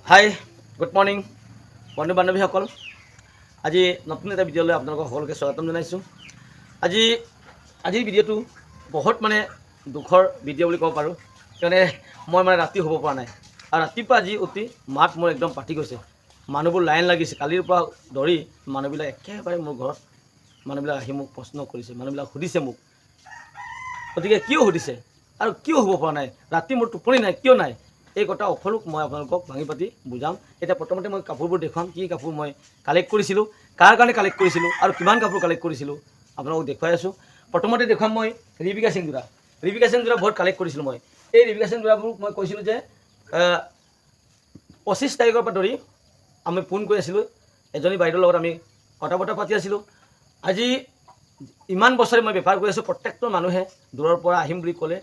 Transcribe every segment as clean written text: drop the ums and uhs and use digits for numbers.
Hi good morning বন্ধু বান্ধৱীসকল। আজি নতুন এটা ভিডিঅ'লৈ আপোনালোকক সকলোকে স্বাগতম জনাইছোঁ। আজিৰ ভিডিঅ'টো বহুত দুখৰ ভিডিঅ' বুলি ক'ব পাৰোঁ, কিয়নে মই ৰাতি শুব পৰা নাই আৰু ৰাতিপুৱা আজি উঠি মাত মোৰ একদম পাতি গৈছে। মানুহবোৰ লাইন লাগিছে, কালিৰ পৰা ধৰি মানুহবিলাক একেবাৰে মোৰ ঘৰত মানুহবিলাক আহি মোক প্ৰশ্ন কৰিছে, মানুহবিলাক সুধিছে মোক, গতিকে কিয় সুধিছে আৰু কিয় শুব পৰা নাই, ৰাতি মোৰ টোপনি নাই কিয় নাই, এই কথা সকলো মই আপোনালোকক ভাঙি পাতি বুজাম। এতিয়া প্ৰথমতে মই কাপোৰবোৰ দেখুৱাম, কি কাপোৰ মই কালেক্ট কৰিছিলোঁ, কাৰ কাৰণে কালেক্ট কৰিছিলোঁ আৰু কিমান কাপোৰ কালেক্ট কৰিছিলোঁ আপোনালোকক দেখুৱাই আছোঁ। প্ৰথমতে দেখুৱাম মই ৰিবিকা সিংযোৰা বহুত কালেক্ট কৰিছিলোঁ মই। এই ৰিবিকা সিংযোৰাবোৰ মই কৈছিলোঁ যে 25 তাৰিখৰ পৰা ধৰি আমি ফোন কৰি আছিলোঁ, এজনী বাইদেউৰ লগত আমি কথা বতৰা পাতি আছিলোঁ। আজি ইমান বছৰে মই বেপাৰ কৰি আছোঁ, প্ৰত্যেকটো মানুহে দূৰৰ পৰা আহিম বুলি ক'লে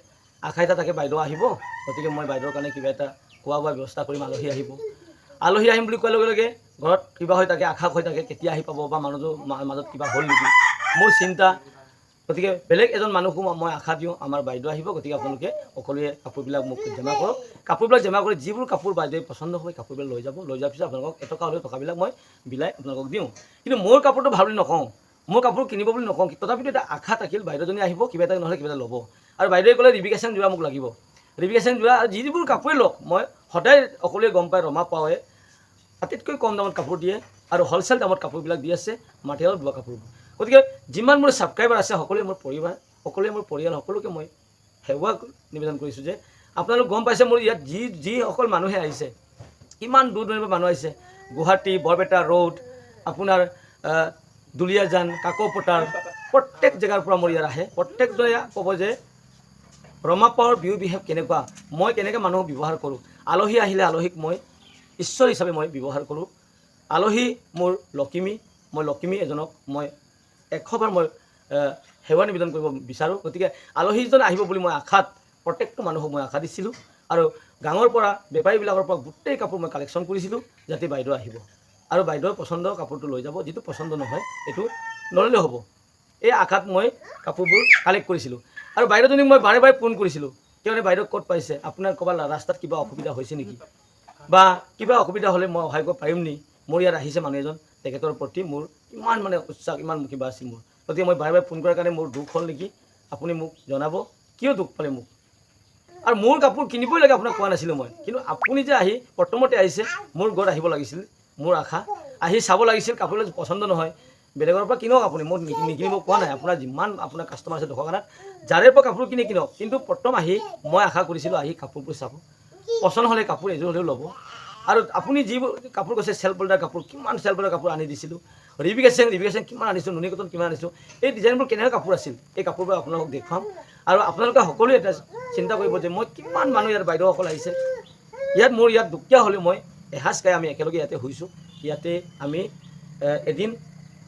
আশা এটা থাকে বাইদেউ আহিব, গতিকে মই বাইদেউৰ কাৰণে কিবা এটা খোৱা বোৱা ব্যৱস্থা কৰিম। আলহী আহিম বুলি কোৱাৰ লগে লগে ঘৰত কিবা হৈ থাকে, আশা হৈ থাকে কেতিয়া আহি পাব বা মানুহটোৰ মাজত কিবা হ'ল নেকি, মোৰ চিন্তা। গতিকে বেলেগ এজন মানুহকো মই আশা দিওঁ আমাৰ বাইদেউ আহিব, গতিকে আপোনালোকে সকলোৱে কাপোৰবিলাক মোক জমা কৰক। কাপোৰবিলাক জমা কৰি যিবোৰ কাপোৰ বাইদেউ পচন্দ হয় কাপোৰবিলাক লৈ যাব, লৈ যোৱাৰ পিছত আপোনালোকক এটকা হ'লেও টকাবিলাক মই বিলাই আপোনালোকক দিওঁ। কিন্তু মোৰ কাপোৰটো ভাল বুলি নকওঁ, মোৰ কাপোৰ কিনিব বুলি নকওঁ, তথাপিতো এটা আশা থাকিল বাইদেউজনী আহিব, কিবা এটা নহ'লে কিবা এটা ল'ব। আৰু বাইদেৱে ক'লে ৰিবিকা সিংযোৰা মোক লাগিব, ৰিবিকা সিংযোৰা যিবোৰ কাপোৰেই লওক মই সদায় সকলোৱে গম পায় ৰমা পাৱে আটাইতকৈ কম দামত কাপোৰ দিয়ে আৰু হ'লচেল দামত কাপোৰবিলাক দি আছে, মাটিয়ালত বোৱা কাপোৰবোৰ। গতিকে যিমান মোৰ ছাবস্ক্ৰাইবাৰ আছে সকলোৱে মোৰ পৰিবাৰ, সকলোৱে মোৰ পৰিয়াল, সকলোকে মই সেৱা নিবেদন কৰিছোঁ যে আপোনালোক গম পাইছে মোৰ ইয়াত যিসকল মানুহে আহিছে, ইমান দূৰ দূৰণিৰ পৰা মানুহ আহিছে, গুৱাহাটী, বৰপেটা ৰোড, আপোনাৰ দুলীয়াজান, কাকপথাৰ, প্ৰত্যেক জেগাৰ পৰা মোৰ ইয়াত আহে। প্ৰত্যেকজনে ক'ব যে ৰমা পাৱাৰ বিহেভ কেনেকুৱা, মই কেনেকৈ মানুহক ব্যৱহাৰ কৰোঁ। আলহী আহিলে আলহীক মই ঈশ্বৰ হিচাপে মই ব্যৱহাৰ কৰোঁ। আলহী মোৰ লখিমী, মই লখিমী এজনক মই 100 বাৰ মই সেৱা নিবেদন কৰিব বিচাৰোঁ। গতিকে আলহীজন আহিব বুলি মই আশাত প্ৰত্যেকটো মানুহক মই আশা দিছিলোঁ আৰু গাঁৱৰ পৰা বেপাৰীবিলাকৰ পৰা গোটেই কাপোৰ মই কালেকশ্যন কৰিছিলোঁ যাতে বাইদেউ আহিব আৰু বাইদেউৰ পচন্দৰ কাপোৰটো লৈ যাব, যিটো পচন্দ নহয় এইটো নল'লেও হ'ব। এই আশাত মই কাপোৰবোৰ কালেক্ট কৰিছিলোঁ আৰু বাইদেউজনীক মই বাৰে বাৰে ফোন কৰিছিলোঁ, কিয়নে বাইদেউ ক'ত পাইছে, আপোনাৰ ক'ৰবাত ৰাস্তাত কিবা অসুবিধা হৈছে নেকি বা কিবা অসুবিধা হ'লে মই সহায় কৰিব পাৰিম নি, মোৰ ইয়াত আহিছে মানুহ এজন, তেখেতৰ প্ৰতি মোৰ ইমান উৎসাহ, ইমান কিবা আছিল মোৰ। গতিকে মই বাৰে বাৰে ফোন কৰাৰ কাৰণে মোৰ দুখ হ'ল নেকি, আপুনি মোক জনাব কিয় দুখ পালে মোক। আৰু মোৰ কাপোৰ কিনিবই লাগে আপোনাক কোৱা নাছিলোঁ মই, কিন্তু আপুনি যে আহি প্ৰথমতে আহিছে মোৰ ঘৰত আহিব লাগিছিল, মোৰ আশা আহি চাব লাগিছিল, কাপোৰবিলাক পচন্দ নহয় বেলেগৰ পৰা কিনক, আপুনি মোক নিকিনিব কোৱা নাই, আপোনাৰ যিমান আপোনাৰ কাষ্টমাৰ আছে দোকানত যাৰে পৰা কাপোৰ কিনি কিনক, কিন্তু প্ৰথম আহি মই আশা কৰিছিলোঁ আহি কাপোৰবোৰ চাব, পচন্দ হ'লে কাপোৰ এযোৰ হ'লেও ল'ব। আৰু আপুনি যিবোৰ কাপোৰ কৈছে চেল্ফ হোল্ডাৰ কাপোৰ, কিমান চেল্ফ হোল্ডাৰ কাপোৰ আনি দিছিলোঁ, ৰিবিকা সিং কিমান আনিছোঁ, নুনি কটন কিমান আনিছোঁ, এই ডিজাইনবোৰ কেনেকুৱা কাপোৰ আছিল, এই কাপোৰবোৰ আপোনালোকক দেখুৱাম। আৰু আপোনালোকে সকলোৱে এটা চিন্তা কৰিব যে মই কিমান মানুহ ইয়াত বাইদেউসকল আহিছে, মোৰ ইয়াত দুখীয়া হ'লেও মই এসাঁজ খাই আমি একেলগে ইয়াতে শুইছোঁ, ইয়াতে আমি এদিন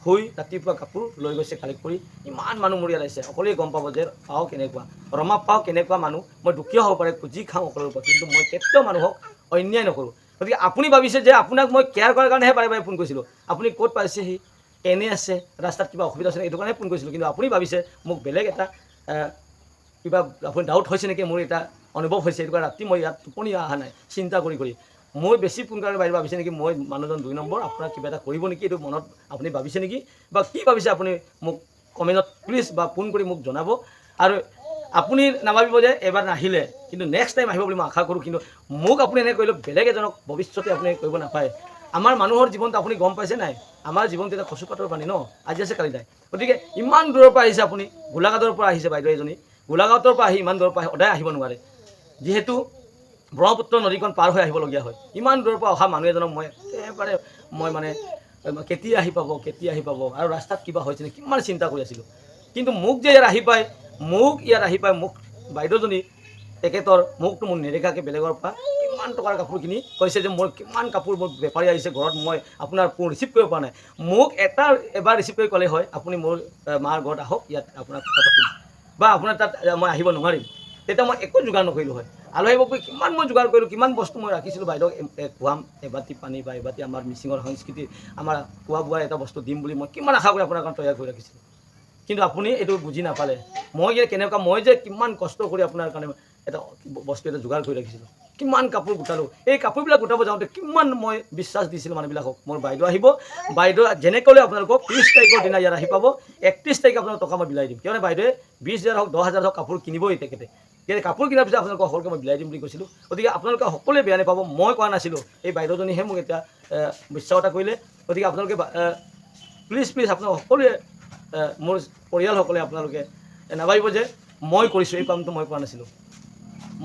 শুই ৰাতিপুৱা কাপোৰ লৈ গৈছে কালেক্ট কৰি, ইমান মানুহ মোৰ ইয়াত আহিছে, সকলোৱে গম পাব যে পাওঁ কেনেকুৱা, ৰমা পাওঁ কেনেকুৱা মানুহ। মই দুখীয়া হ'ব পাৰে, খুজি খাওঁ সকলোৰে পৰা, কিন্তু মই কেতিয়াও মানুহক অন্যায় নকৰোঁ। গতিকে আপুনি ভাবিছে যে আপোনাক মই কেয়াৰ কৰাৰ কাৰণেহে বাৰে বাৰে ফোন কৰিছিলোঁ, আপুনি ক'ত পাইছেহি, কেনে আছে, ৰাস্তাত কিবা অসুবিধা আছে এইটো কাৰণে ফোন কৰিছিলোঁ, কিন্তু আপুনি ভাবিছে মোক বেলেগ এটা কিবা আপুনি ডাউট হৈছে নেকি, মোৰ এটা অনুভৱ হৈছে, এইটো কাৰণে ৰাতি মই ইয়াত টোপনি অহা নাই চিন্তা কৰি মই বেছি ফোন কৰাৰ বাহিৰে ভাবিছে নেকি মই মানুহজন 2 নম্বৰ, আপোনাক কিবা এটা কৰিব নেকি, এইটো মনত আপুনি ভাবিছে নেকি বা কি ভাবিছে আপুনি মোক কমেণ্টত প্লিজ বা ফোন কৰি মোক জনাব। আৰু আপুনি নাভাবিব যে এবাৰ নাহিলে কিন্তু নেক্সট টাইম আহিব বুলি মই আশা কৰোঁ, কিন্তু মোক আপুনি এনেকৈ কৰিলে বেলেগ এজনক ভৱিষ্যতে আপুনি কৰিব নাপায়। আমাৰ মানুহৰ জীৱনটো আপুনি গম পাইছে নাই, আমাৰ জীৱনটো এটা কচু পাতৰ পানী ন, আজি আছে কালি নাই। গতিকে ইমান দূৰৰ পৰা আহিছে, আপুনি গোলাঘাটৰ পৰা আহিছে বাইদেউ এজনী, গোলাঘাটৰ পৰা আহি ইমান দূৰৰ পৰা সদায় আহিব নোৱাৰে, যিহেতু ব্ৰহ্মপুত্ৰ নদীখন পাৰ হৈ আহিবলগীয়া হয়। ইমান দূৰৰ পৰা অহা মানুহ এজনক মই একেবাৰে কেতিয়া আহি পাব আৰু ৰাস্তাত কিবা হৈছে নেকি কিমান চিন্তা কৰি আছিলোঁ। কিন্তু মোক যে ইয়াত আহি পাই মোক বাইদেউজনী তেখেতৰ মুখটো মোৰ নেদেখাকৈ বেলেগৰ পৰা কিমান টকাৰ কাপোৰ কিনি কৈছে যে মোৰ কিমান কাপোৰ মোৰ বেপাৰী আহিছে ঘৰত, মই আপোনাৰ ফোন ৰিচিভ কৰিব পৰা নাই। মোক এবাৰ ৰিচিভ কৰি ক'লে হয় আপুনি মোৰ মাৰ ঘৰত আহক, ইয়াত আপোনাৰ কথা পাতিম বা আপোনাৰ তাত মই আহিব নোৱাৰিম, তেতিয়া মই একো যোগাৰ নকৰিলোঁ হয়। আলহী বাবুক কিমান মই যোগাৰ কৰিলোঁ, কিমান বস্তু মই ৰাখিছিলোঁ বাইদেউক খুৱাম, এবাতি পানী বা এবাতি আমাৰ মিচিঙৰ সংস্কৃতি আমাৰ খোৱা বোৱাৰ এটা বস্তু দিম বুলি মই কিমান আশা কৰি আপোনাৰ কাৰণে তৈয়াৰ কৰি ৰাখিছিলোঁ, কিন্তু আপুনি এইটো বুজি নাপালে। মই যে কিমান কষ্ট কৰি আপোনাৰ কাৰণে এটা বস্তু এটা যোগাৰ কৰি ৰাখিছিলোঁ। কিমান কাপোৰ গোটালোঁ। এই কাপোৰবিলাক গোটাব যাওঁতে কিমান মই বিশ্বাস দিছিলোঁ মানুহবিলাকক, মোৰ বাইদেউ আহিব, বাইদেউ যেনেকৈ আপোনালোকক 30 তাৰিখৰ দিনা ইয়াত আহি পাব, 31 তাৰিখে আপোনালোকক টকা মই বিলাই দিম। কিয়নো বাইদেৱে 20,000 হওক 10,000 হওক কাপোৰ কিনিবই তেখেতে। কাপোৰ কিনাৰ পিছত আপোনালোকক সকলোকে মই বিলাই দিম বুলি কৈছিলোঁ। গতিকে আপোনালোকে সকলোৱে বেয়া নাপাব, মই কোৱা নাছিলোঁ, এই বাইদেউজনীহে মোক এতিয়া বিশ্বাস এটা কৰিলে। গতিকে আপোনালোকে প্লিজ আপোনালোকে সকলোৱে মোৰ পৰিয়ালসকলে আপোনালোকে নাভাবিব যে মই কৰিছোঁ, এই কামটো মই কৰা নাছিলোঁ।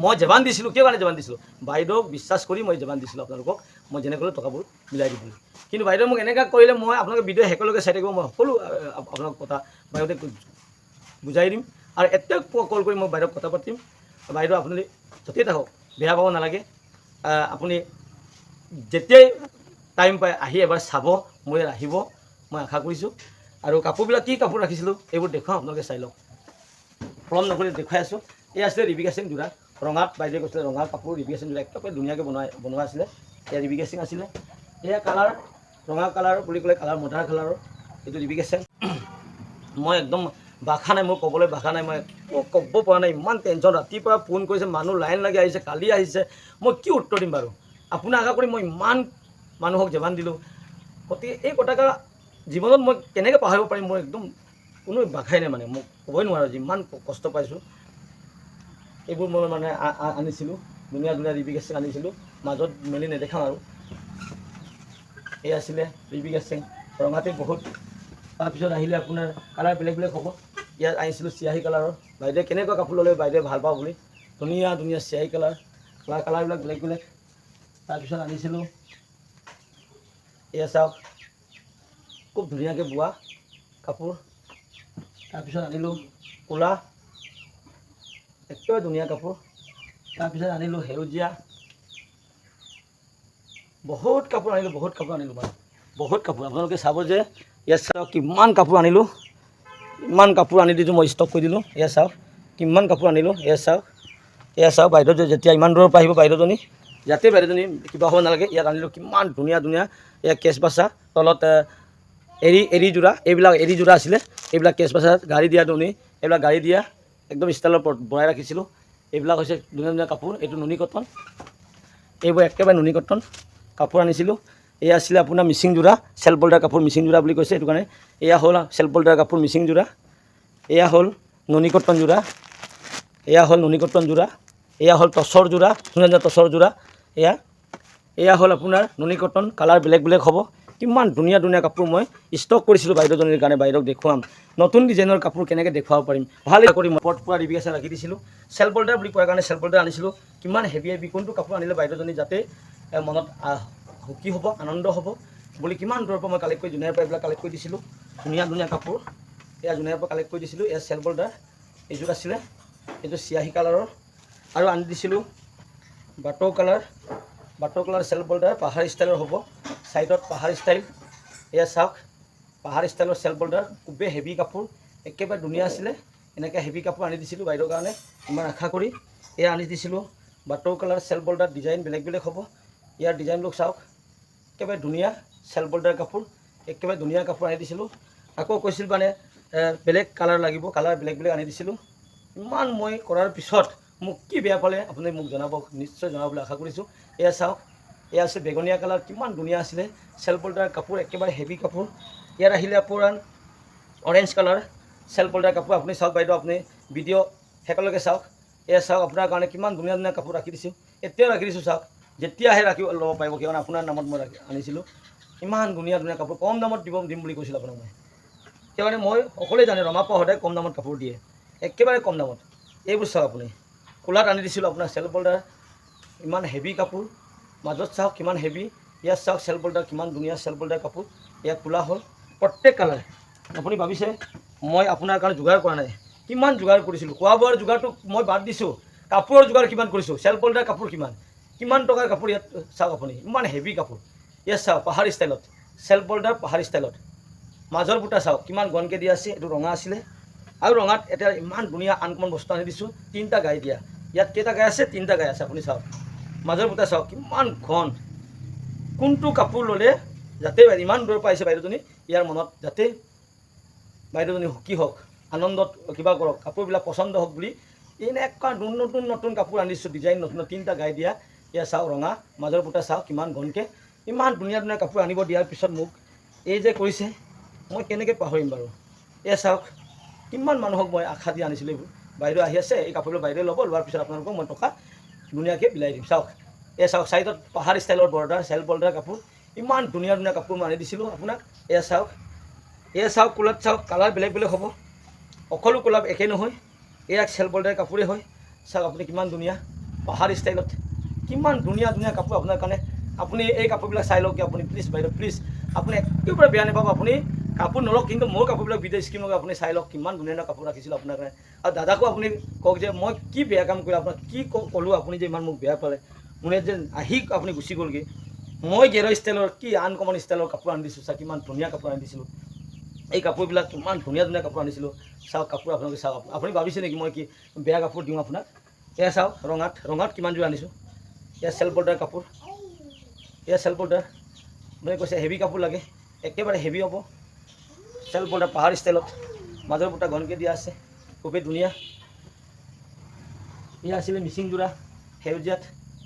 মই জবান দিছিলোঁ, কিয় কাৰণে জবান দিছিলোঁ, বাইদেউক বিশ্বাস কৰি মই জবান দিছিলোঁ আপোনালোকক মই যেনে ক'লোঁ টকাবোৰ মিলাই দিবলৈ। কিন্তু বাইদেউ মোক এনেকুৱা কৰিলে, মই আপোনালোকে ভিডিঅ' একেলগে চাই থাকিব, মই সকলো আপোনালোক কথা বাইদেউক বুজাই দিম আৰু এতিয়াও কল কৰি মই বাইদেউক কথা পাতিম। বাইদেউ আপুনি য'তেই থাকক বেয়া পাব নালাগে, আপুনি যেতিয়াই টাইম পায় আহি এবাৰ চাব, মোৰ ইয়াত আহিব মই আশা কৰিছোঁ। আৰু কাপোৰবিলাক কি কাপোৰ ৰাখিছিলোঁ এইবোৰ দেখুৱাওঁ, আপোনালোকে চাই লওক। পলম নকৰি দেখুৱাই আছোঁ। এই আছিলে ৰিবিকা সিং যোৰা, ৰঙাত বাইদেৱে কৈছিলে ৰঙা কাপোৰ ৰিবিকা সিং যোৰা একেবাৰে ধুনীয়াকৈ বনোৱা আছিলে। এয়া ৰিবিকা সিং আছিলে। এয়া কালাৰ ৰঙা কালাৰ বুলি ক'লে কালাৰ মদাৰ কালাৰৰ, এইটো ৰিবিকা সিং। মই একদম ভাষা নাই, মোৰ ক'বলৈ ভাষা নাই, মই ক'ব পৰা নাই, ইমান টেনশ্যন। ৰাতিপুৱা ফোন কৰিছে, মানুহ লাইন লাগি আহিছে, কালি আহিছে, মই কি উত্তৰ দিম বাৰু। আপোনাক আশা কৰি মই ইমান মানুহক জবান দিলোঁ। গতিকে এই কথাটা জীৱনত মই কেনেকৈ পাহৰিব পাৰিম, মই একদম কোনো ভাষাই নাই, মানে মোক ক'বই নোৱাৰোঁ যিমান কষ্ট পাইছোঁ। এইবোৰ মই মানে আনিছিলোঁ, ধুনীয়া ৰিবিকা সিং আনিছিলোঁ, মাজত মেলি নেদেখাওঁ আৰু। এই আছিলে ৰিবিকা সিং, ৰঙাতে বহুত। তাৰপিছত আহিলে আপোনাৰ কালাৰ বেলেগ বেলেগ হ'ব। ইয়াত আনিছিলোঁ চিয়াহী কালাৰৰ, বাইদেৱে কেনেকুৱা কাপোৰ ল'লে বাইদেৱে ভাল পাওঁ বুলি, ধুনীয়া ধুনীয়া চিয়াহী কালাৰবিলাক বেলেগ বেলেগ। তাৰপিছত আনিছিলোঁ এয়া চাওক, খুব ধুনীয়াকৈ বোৱা কাপোৰ। তাৰপিছত আনিলোঁ ক'লা, একেবাৰে ধুনীয়া কাপোৰ। তাৰপিছত আনিলোঁ সেউজীয়া, বহুত কাপোৰ আনিলোঁ মানে বহুত কাপোৰ। আপোনালোকে চাব যে ইয়াত চাওক কিমান কাপোৰ আনিলোঁ, ইমান কাপোৰ আনি দিছোঁ, মই ষ্টক কৰি দিলোঁ। এয়া চাওক কিমান কাপোৰ আনিলোঁ, এয়া চাওক বাইদেউ যেতিয়া ইমান দূৰৰ পৰা আহিব বাইদেউজনী, ইয়াতে বাইদেউজনী কিবা হ'ব নালাগে। ইয়াত আনিলোঁ কিমান ধুনীয়া ধুনীয়া, এয়া কেচ বাছা, তলত এৰী যোৰা, এইবিলাক এৰী যোৰা আছিলে, এইবিলাক কেচ বাছা গাড়ী দিয়া নুনি, এইবিলাক গাড়ী দিয়া একদম ষ্টাইলৰ বনাই ৰাখিছিলোঁ। এইবিলাক হৈছে ধুনীয়া ধুনীয়া কাপোৰ, এইটো নুনি কটন, এইবোৰ একেবাৰে নুনি কটন কাপোৰ আনিছিলোঁ। এয়া আছিলে আপোনাৰ মিচিং যোৰা, চেল্ফ বল্ডাৰ কাপোৰ, মিচিং যোৰা বুলি কৈছে সেইটো কাৰণে। এয়া হ'ল চেল্ফ বল্ডাৰ কাপোৰ মিচিং যোৰা, এয়া হ'ল নুনি কটন যোৰা, এয়া হ'ল নুনি কটন যোৰা, এয়া হ'ল টচৰ যোৰা, ধুনীয়া ধুনীয়া টচৰ যোৰা। এয়া হ'ল আপোনাৰ নুনি কটন, কালাৰ বেলেগ বেলেগ হ'ব। কিমান ধুনীয়া ধুনীয়া কাপোৰ মই ষ্টক কৰিছিলোঁ বাইদেউজনীৰ কাৰণে, বাইদেউক দেখুৱাম নতুন ডিজাইনৰ কাপোৰ কেনেকৈ দেখুৱাব পাৰিম। ভাল কৰি মই পট পৰা ৰিবিকা সিং ৰাখি দিছিলোঁ। চেল্ফ বল্ডাৰ বুলি কোৱাৰ কাৰণে চেল্ফ বল্ডাৰ আনিছিলোঁ। কিমান হেভি কোনটো কাপোৰ আনিলে বাইদেউজনী যাতে মনত সুখী হ'ব, আনন্দ হ'ব বুলি কিমান দূৰৰ পৰা মই কালেক্ট কৰি জোনাইৰ পৰা এইবিলাক কালেক্ট কৰি দিছিলোঁ। ধুনীয়া ধুনীয়া কাপোৰ, এয়া জোনাইৰ পৰা কালেক্ট কৰি দিছিলোঁ। এয়া চেল্ফ বল্ডাৰ, এইযোৰ আছিলে, এইটো চিয়াহী কালাৰৰ। আৰু আনি দিছিলোঁ বাটৰ কালাৰ চেল্ফ বল্ডাৰ, পাহাৰ ষ্টাইলৰ হ'ব, ছাইডত পাহাৰ ষ্টাইল। এয়া চাওক পাহাৰ ষ্টাইলৰ চেল্ফ বল্ডাৰ, খুবেই হেভি কাপোৰ, একেবাৰে ধুনীয়া আছিলে। এনেকৈ হেভি কাপোৰ আনি দিছিলোঁ বাইদেউৰ কাৰণে ইমান আশা কৰি। এয়া আনি দিছিলোঁ বাটৰ কালাৰ চেল্ফ বল্ডাৰ, ডিজাইন বেলেগ বেলেগ হ'ব। ইয়াৰ ডিজাইনবিলাক চাওক, একেবাৰে ধুনীয়া চেল্ফ বল্ডাৰ কাপোৰ, একেবাৰে ধুনীয়া কাপোৰ আনি দিছিলোঁ। আকৌ কৈছিল মানে বেলেগ কালাৰ লাগিব, কালাৰ বেলেগ বেলেগ আনি দিছিলোঁ। ইমান মই কৰাৰ পিছত মোক কি বেয়া পালে আপুনি মোক জনাব, নিশ্চয় জনাবলৈ আশা কৰিছোঁ। এয়া চাওক, এয়া আছে বেঙুনীয়া কালাৰ, কিমান ধুনীয়া আছিলে চেল্ফ বল্ডাৰ কাপোৰ, একেবাৰে হেভি কাপোৰ। ইয়াত আহিলে আপোনাৰ অৰেঞ্জ কালাৰ চেল্ফ বল্ডাৰ কাপোৰ। আপুনি চাওক বাইদেউ, আপুনি ভিডিঅ' শেষলৈকে চাওক। এয়া চাওক আপোনাৰ কাৰণে কিমান ধুনীয়া ধুনীয়া কাপোৰ ৰাখি দিছোঁ, এতিয়াও ৰাখি দিছোঁ। চাওক যেতিয়াহে ল'ব পাৰিব, কিয়নো আপোনাৰ নামত মই আনিছিলোঁ। ইমান ধুনীয়া ধুনীয়া কাপোৰ, কম দামত দিম বুলি কৈছিলোঁ আপোনাক মই। সেইকাৰণে মই সকলোৱে জানে ৰমাপা সদায় কম দামত কাপোৰ দিয়ে, একেবাৰে কম দামত। এইবোৰ চাওক আপুনি, কোলাত আনি দিছিলোঁ আপোনাৰ চেল্ফ বল্ডাৰ, ইমান হেভি কাপোৰ। মাজত চাওক কিমান হেভি, ইয়াত চাওক চেল্ফ বল্ডাৰ কিমান ধুনীয়া চেল্ফ বল্ডাৰ কাপোৰ। ইয়াত কোলা হ'ল, প্ৰত্যেক কালাৰ। আপুনি ভাবিছে মই আপোনাৰ কাৰণে যোগাৰ কৰা নাই, কিমান যোগাৰ কৰিছিলোঁ। খোৱা বোৱাৰ যোগাৰটো মই বাদ দিছোঁ, কাপোৰৰ যোগাৰ কিমান কৰিছোঁ। চেল্ফ বল্ডাৰ কাপোৰ কিমান টকাৰ কাপোৰ ইয়াত চাওক আপুনি, ইমান হেভি কাপোৰ। ইয়াত চাওক পাহাৰ ষ্টাইলত, চেল্ফ বল্ডাৰ পাহাৰ ষ্টাইলত। মাজৰ বুটা চাওক কিমান গনকৈ দিয়া আছে, এইটো ৰঙা আছিলে। আৰু ৰঙাত এতিয়া ইমান ধুনীয়া আনকমন বস্তু আনি দিছোঁ, 3টা গাই দিয়া। ইয়াত কেইটা গাই আছে, 3টা গাই আছে। আপুনি চাওক মাজৰ বুটা চাওক কিমান ঘন, কোনটো কাপোৰ ল'লে যাতে ইমান দূৰৰ পৰা আহিছে বাইদেউজনী, ইয়াৰ মনত যাতে বাইদেউজনী সুখী হওক, আনন্দত কিবা কৰক, কাপোৰবিলাক পচন্দ হওক বুলি এনেকুৱা নতুন নতুন কাপোৰ আনিছোঁ, ডিজাইন নতুন 3টা গাই দিয়া। এয়া চাওক ৰঙা মাজৰ বুটা চাওক কিমান ঘনকৈ ইমান ধুনীয়া ধুনীয়া কাপোৰ আনিব দিয়াৰ পিছত মোক এই যে কৰিছে মই কেনেকৈ পাহৰিম বাৰু। এয়া চাওক কিমান মানুহক মই আশা দি আনিছিলোঁ এইবোৰ। বাইদেউ আহি আছে এই কাপোৰবোৰ বাইদেউ ল'ব, লোৱাৰ পিছত আপোনালোকক মই টকা ধুনীয়াকৈ বিলাই দিম। চাওক এয়া চাওক চাইডত পাহাৰ ষ্টাইলৰ বৰ্ডাৰ চেল্ফ বৰ্ডাৰ কাপোৰ ইমান ধুনীয়া ধুনীয়া কাপোৰ মই আনি দিছিলোঁ আপোনাক। এয়া চাওক কোলাত চাওক কালাৰ বেলেগ বেলেগ হ'ব, সকলো কোলাপ একে নহয়। এয়া চেল্ফ বৰ্ডাৰ কাপোৰে হয়। চাওক আপুনি কিমান ধুনীয়া পাহাৰ ষ্টাইলত কিমান ধুনীয়া ধুনীয়া কাপোৰ আপোনাৰ কাৰণে। আপুনি এই কাপোৰবিলাক চাই লওক আপুনি প্লিজ বাইদেউ প্লিজ, আপুনি একেবাৰে বেয়া নাপাব। আপুনি কাপোৰ নলওক কিন্তু মোৰ কাপোৰবিলাক ভিডিঅ' স্ক্ৰীণ লওক আপুনি চাই লওক কিমান ধুনীয়া ধুনীয়া কাপোৰ ৰাখিছিলোঁ আপোনাৰ কাৰণে। আৰু দাদাকো আপুনি কওক যে মই কি বেয়া কাম কৰিলোঁ, আপোনাক কি ক'লোঁ আপুনি যে ইমান মোক বেয়া পালে, মোৰে যে আহি আপুনি গুচি গ'লগৈ। মই গেৰ ষ্টাইলৰ কি আনকমন ষ্টাইলৰ কাপোৰ আনি দিছোঁ। চাওক কিমান ধুনীয়া কাপোৰ আনি দিছিলোঁ, এই কাপোৰবিলাক কিমান ধুনীয়া ধুনীয়া কাপোৰ আনিছিলোঁ। চাওক কাপোৰ আপোনালোকে চাওক, আপুনি ভাবিছে নেকি মই কি বেয়া কাপোৰ দিওঁ আপোনাক। এয়া চাওক ৰঙাত কিমান যোৰ আনিছোঁ। এয়া চেল্ফ বৰ্ডাৰ কাপোৰ, এয়া চেল্ফ বৰ্ডাৰ মানে কৈছে হেভি কাপোৰ লাগে, একেবাৰে হেভি হ'ব। চেল্ফ বৰ্ডাৰ পাহাৰ ষ্টাইলত মাজৰ বুটা ঘনকৈ দিয়া আছে, খুবেই ধুনীয়া। এয়া আছিলে মিচিং যোৰা সেউজীয়াত,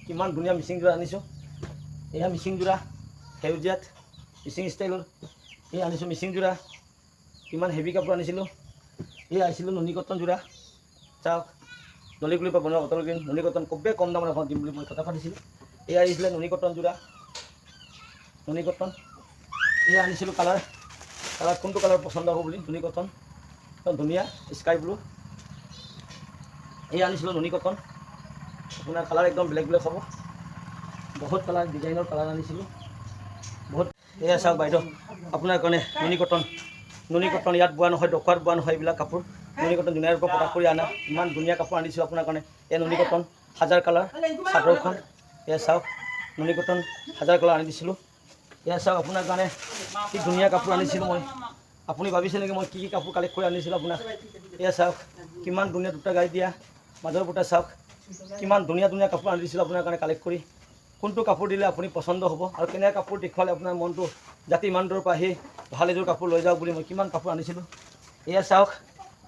কিমান ধুনীয়া মিচিং যোৰা আনিছোঁ। এয়া মিচিং যোৰা সেউজীয়াত মিচিং ষ্টাইলৰ, এয়া আনিছোঁ মিচিং যোৰা, কিমান হেভি কাপোৰ আনিছিলোঁ। এয়া আহিছিলোঁ নুনি কটন যোৰা, চাওক নলীগুলিৰ পৰা বনোৱা বটল গ্ৰীণ নুনি কটন, খুবেই কম দামত আপোনাক দিম বুলি মই কথা পাতিছিলোঁ। এয়া আহিছিলে নুনি কটন যোৰা, নুনি কটন। এয়া আনিছিলোঁ কালাৰ কোনটো কালাৰ পচন্দ হ'ব বুলি, নুনি কটন ধুনীয়া স্কাই ব্লু। এয়া আনিছিলোঁ নুনি কটন, আপোনাৰ কালাৰ একদম বেলেগ বেলেগ হ'ব, বহুত কালাৰ ডিজাইনৰ কালাৰ আনিছিলোঁ বহুত। এয়া চাওক বাইদেউ আপোনাৰ কাৰণে নুনি কটন ইয়াত বোৱা নহয়, ডকুৱাত বোৱা নহয়, এইবিলাক কাপোৰ নুনি কটন জুনিয়াৰ পৰা প্ৰডাক্ট কৰি আনা ইমান ধুনীয়া কাপোৰ আনিছোঁ আপোনাৰ কাৰণে। এয়া নুনি কটন 1000 কালাৰ চাদৰখন, এয়া চাওক নুনি কটন 1000 কালাৰ আনি দিছিলোঁ। এয়া চাওক আপোনাৰ কাৰণে কি ধুনীয়া কাপোৰ আনিছিলোঁ মই, আপুনি ভাবিছে নেকি মই কি কি কাপোৰ কালেক্ট কৰি আনিছিলোঁ আপোনাক। এয়া চাওক কিমান ধুনীয়া দুটা গাড়ী দিয়া মাজৰ বুটা, চাওক কিমান ধুনীয়া ধুনীয়া কাপোৰ আনি দিছিলোঁ আপোনাৰ কাৰণে কালেক্ট কৰি। কোনটো কাপোৰ দিলে আপুনি পচন্দ হ'ব আৰু কেনে কাপোৰ দেখুৱালে আপোনাৰ মনটো যাতে ইমান দূৰৰ পৰা আহি ভাল এযোৰ কাপোৰ লৈ যাওক বুলি মই কিমান কাপোৰ আনিছিলোঁ। এয়া চাওক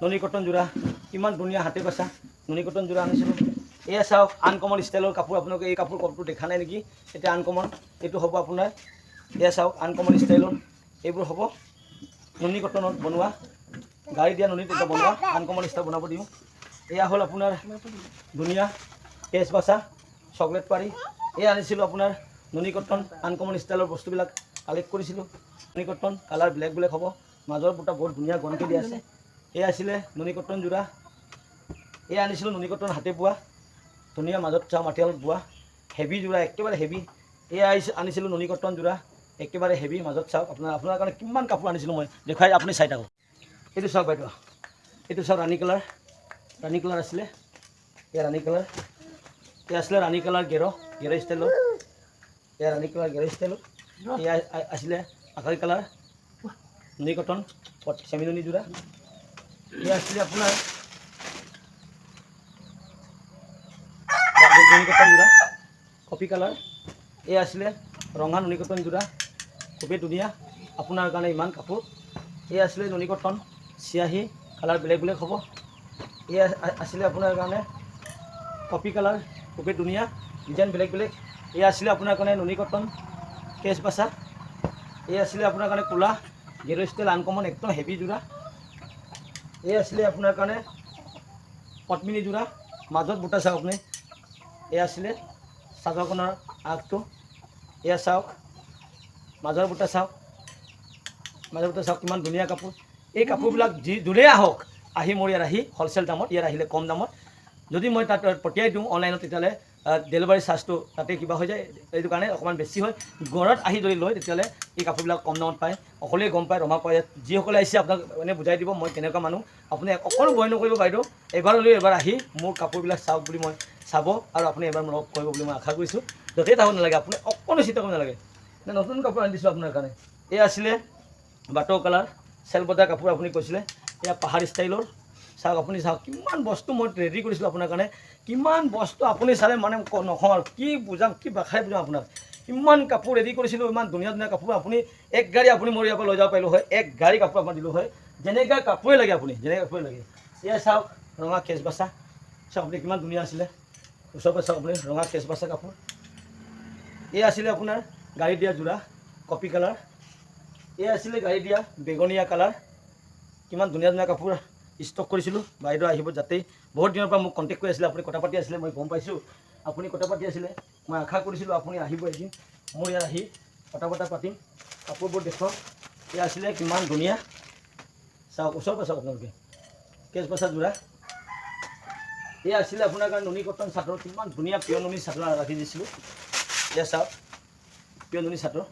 নুনি কটন যোৰা, কিমান ধুনীয়া হাতে বচা নুনি কটন যোৰা আনিছিলোঁ। এয়া চাওক আনকমন ষ্টাইলৰ কাপোৰ, আপোনালোকে এই কাপোৰ দেখা নাই নেকি, এতিয়া আনকমন এইটো হ'ব আপোনাৰ। এয়া চাওক আনকমন ষ্টাইলৰ এইবোৰ হ'ব নুনি কটনত বনোৱা, গাড়ী দিয়া নুনি তেতিয়া বনোৱা আনকমন ষ্টাইল বনাব দিওঁ। এয়া হ'ল আপোনাৰ ধুনীয়া কেচ বাচা চকলেট পাৰি। এয়া আনিছিলোঁ আপোনাৰ নুনি কটন আনকমন ষ্টাইলৰ বস্তুবিলাক কালেক্ট কৰিছিলোঁ। নুনি কটন কালাৰ বেলেগ বেলেগ হ'ব, মাজৰ বুটা বহুত ধুনীয়া ঘনকৈ দিয়া আছে। এয়া আছিলে নুনি কটন যোৰা, এয়া আনিছিলোঁ নুনি কটন হাতে বোৱা ধুনীয়া, মাজত চাওঁ মাটিয়ালত বোৱা হেভি যোৰা একেবাৰে হেভি। এয়া আনিছিলোঁ নুনি কটন যোৰা একেবাৰে হেভি, মাজত চাওক আপোনাৰ কাৰণে কিমান কাপোৰ আনিছিলোঁ মই দেখুৱাই আপুনি চাই থাকক। এইটো চাওক বাইদেউ, এইটো চাওক ৰাণী কালাৰ আছিলে, এয়া ৰাণী কালাৰ। এয়া আছিলে ৰাণী কালাৰ গেৰ ষ্টাইলৰ, এয়া ৰাণী কালাৰ গেৰ ষ্টাইলৰ। এয়া আছিলে আকাশী কালাৰ নুনি কটন চেমি নুনি যোৰা। এয়া আছিলে আপোনাৰ নুনি কটন যোৰা কফি কালাৰ। এয়া আছিলে ৰঙা নুনি কটন যোৰা, খুবেই ধুনীয়া আপোনাৰ কাৰণে ইমান কাপোৰ। এয়া আছিলে নুনি কটন চিয়াহী কালাৰ বেলেগ বেলেগ হ'ব। এয়া আছিলে আপোনাৰ কাৰণে কফি কালাৰ, খুবেই ধুনীয়া ডিজাইন বেলেগ বেলেগ। এয়া আছিলে আপোনাৰ কাৰণে নুনি কটন কেচ বাচা। এই আছিলে আপোনাৰ কাৰণে কোলা গেৰ ষ্টাইল আনকমন একদম হেভি যোৰা। এই আছিলে আপোনাৰ কাৰণে পদ্মিনী যোৰা, মাজত বুটা চাওক আপুনি। এই আছিলে চাদৰখনৰ আগটো, এয়া চাওক মাজৰ বুটা চাওক, কিমান ধুনীয়া কাপোৰ। এই কাপোৰবিলাক যোনেই আহক আহি মোৰ ইয়াত আহি হ'লচেল দামত, ইয়াত আহিলে কম দামত যদি মই তাত পঠিয়াই দিওঁ অনলাইনত, তেতিয়াহ'লে ডেলিভাৰী চাৰ্জটো তাতে কিবা হৈ যায়, এইটো কাৰণে অকণমান বেছি হয়। ঘৰত আহি যদি লয় তেতিয়াহ'লে এই কাপোৰবিলাক কম দামত পায়, অকলেই গম পায় ৰমা পায়। যিসকলে আহিছে আপোনাক এনেই বুজাই দিব মই কেনেকুৱা মানুহ, আপুনি অকণো ভয় নকৰিব বাইদেউ। এবাৰ হ'লেও এবাৰ আহি মোৰ কাপোৰবিলাক চাওক বুলি মই চাব, আৰু আপুনি এবাৰ লগ কৰিব বুলি মই আশা কৰিছোঁ। য'তেই থাকক নালাগে আপুনি অকণো চিন্তা কৰিব নালাগে, নতুন কাপোৰ আনি দিছোঁ আপোনাৰ কাৰণে। এই আছিলে বাটৰ কালাৰ চেল্ফ বৰ্ডাৰ কাপোৰ, আপুনি কৈছিলে এয়া পাহাৰ ষ্টাইলৰ। চাওক আপুনি চাওক কিমান বস্তু মই ৰেডি কৰিছিলোঁ আপোনাৰ কাৰণে, কিমান বস্তু আপুনি চালে মানে নকওঁ আৰু কি বুজাম, কি ভাষাই বুজাম আপোনাক। ইমান কাপোৰ ৰেডি কৰিছিলোঁ, ইমান ধুনীয়া ধুনীয়া কাপোৰ। আপুনি এক গাড়ী আপুনি মোৰ ইয়াৰ পৰা লৈ যাব পাৰিলোঁ হয়, এক গাড়ী কাপোৰ আপোনাক দিলোঁ হয়, যেনেকুৱা কাপোৰেই লাগে আপুনি যেনেকুৱা কাপোৰেই লাগে। এয়া চাওক ৰঙা কেচ বাচা, চাওক আপুনি কিমান ধুনীয়া আছিলে, ওচৰৰ পৰা চাওক আপুনি ৰঙা কেচ বাচা কাপোৰ। এই আছিলে আপোনাৰ গাড়ী দিয়া যোৰা কপি কালাৰ, এই আছিলে গাড়ী দিয়া বেগনীয়া কালাৰ। কিমান ধুনীয়া ধুনীয়া কাপোৰ ষ্টক কৰিছিলোঁ। বাইদেউ আহিব যাতে বহুত দিনৰ পৰা মোক কণ্টেক্ট কৰি আছিলে, আপুনি কথা পাতি আছিলে, মই গম পাইছোঁ আপুনি কথা পাতি আছিলে। মই আশা কৰিছিলোঁ আপুনি আহিব এদিন, মোৰ ইয়াত আহি কথা বতৰা পাতিম, কাপোৰবোৰ দেখুৱাম। এই আছিলে কিমান ধুনীয়া, চাওক ওচৰৰ পৰা চাওক আপোনালোকে, কেচ বচা যোৰা। এই আছিলে আপোনাৰ কাৰণে নুনি কটন চাদৰ, কিমান ধুনীয়া পিয়ৰ নুনি চাদৰ ৰাখি দিছিলোঁ। এয়া চাওক পিয়ৰ নুনি চাদৰ,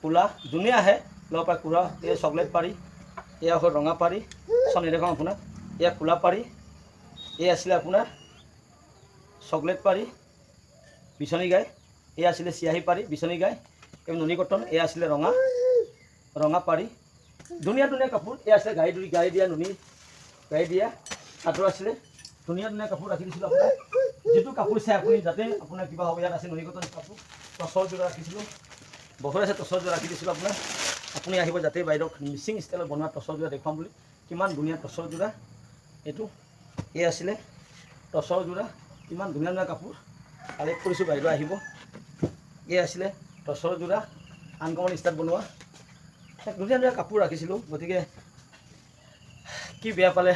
ক'লা যোনে আহে ল'ব পাৰে, ক'লা এই চকলেট পাৰি, এয়া হ'ল ৰঙা পাৰি, চব নেদেখাওঁ আপোনাক। এয়া ক'লা পাৰি, এই আছিলে আপোনাৰ চকলেট পাৰি বিচনী গাই, এই আছিলে চিয়াহী পাৰি বিচনী গাই, এই নুনি কটন, এই আছিলে ৰঙা পাৰি, ধুনীয়া ধুনীয়া কাপোৰ। এই আছিলে গাড়ী দিয়া নুনি গাড়ী দিয়া চাদৰ আছিলে, ধুনীয়া ধুনীয়া কাপোৰ ৰাখি দিছিলোঁ আপোনাক। যিটো কাপোৰ চাই আপুনি যাতে আপোনাৰ কিবা হ'ব। ইয়াত আছে নুনি কটন কাপোৰ, টচৰ যোৰা ৰাখিছিলোঁ, বহুত আছে টচৰ যোৰা ৰাখি দিছিলোঁ আপোনাক। আপুনি আহিব যাতে বাইদেউক মিচিং ষ্টাইলত বনোৱা টচৰ যোৰা দেখুৱাম বুলি। কিমান ধুনীয়া টচৰ যোৰা এইটো। এই আছিলে টচৰ যোৰা, কিমান ধুনীয়া ধুনীয়া কাপোৰ কালেক্ট কৰিছোঁ, বাইদেউ আহিব। এই আছিলে টচৰ যোৰা আনকমন ষ্টাইলত বনোৱা, ধুনীয়া ধুনীয়া কাপোৰ ৰাখিছিলোঁ। গতিকে কি বেয়া পালে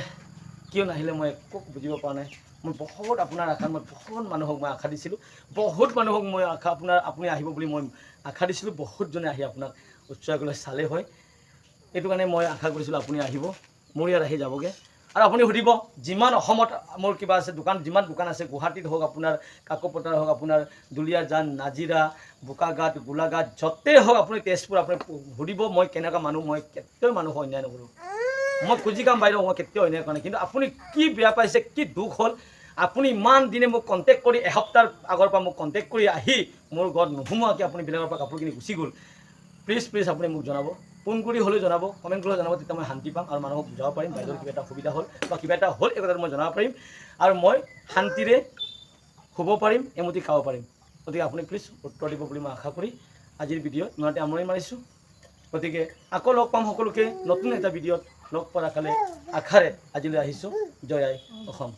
কিয় নাহিলে মই একো বুজিব পৰা নাই। মই বহুত আপোনাৰ আশাত মই বহুত মানুহক মই আশা দিছিলোঁ, বহুত মানুহক মই আশা আপুনি আহিব বুলি মই আশা দিছিলোঁ। বহুতজনে আহি আপোনাক উৎসাহলৈ চালে হয়, এইটো কাৰণে মই আশা কৰিছিলোঁ আপুনি আহিব, মোৰ ইয়াত আহি যাবগৈ। আৰু আপুনি সুধিব যিমান অসমত মোৰ কিবা আছে দোকান, যিমান দোকান আছে, গুৱাহাটীত হওক, আপোনাৰ কাকপথাৰ হওক, আপোনাৰ দুলীয়াজান, নাজিৰা, বোকাঘাট, গোলাঘাট, য'তেই হওক, আপুনি তেজপুৰ, আপুনি সুধিব মই কেনেকুৱা মানুহ। মই কেতিয়াও মানুহক অন্যায় নকৰোঁ, মই খুজি কাম বাইদেউ, মই কেতিয়াও অন্যায় কৰা নাই। কিন্তু আপুনি কি বেয়া পাইছে, কি দুখ হ'ল, আপুনি ইমান দিনে মোক কণ্টেক্ট কৰি, এসপ্তাহৰ আগৰ পৰা মোক কণ্টেক্ট কৰি আহি মোৰ ঘৰত নোসোমোৱাকৈ আপুনি বেলেগৰ পৰা কাপোৰ কিনি গুচি গ'ল। প্লিজ আপুনি মোক জনাব, ফোন কৰি হ'লেও জনাব, কমেণ্ট কৰিলেও জনাব, তেতিয়া মই শান্তি পাম আৰু মানুহক বুজাব পাৰিম বাইদেউৰ কিবা এটা অসুবিধা হ'ল বা কিবা এটা হ'ল, এই কথাটো মই জনাব পাৰিম আৰু মই শান্তিৰে শুব পাৰিম, এমুঠি খাব পাৰিম। গতিকে আপুনি প্লিজ উত্তৰ দিব বুলি মই আশা কৰি আজিৰ ভিডিঅ' ইমানতে সামৰণি মাৰিছোঁ। গতিকে আকৌ লগ পাম সকলোকে নতুন এটা ভিডিঅ'ত লগ পোৱাৰ আশাৰে আজিলৈ আহিছোঁ। জয় আই অসম।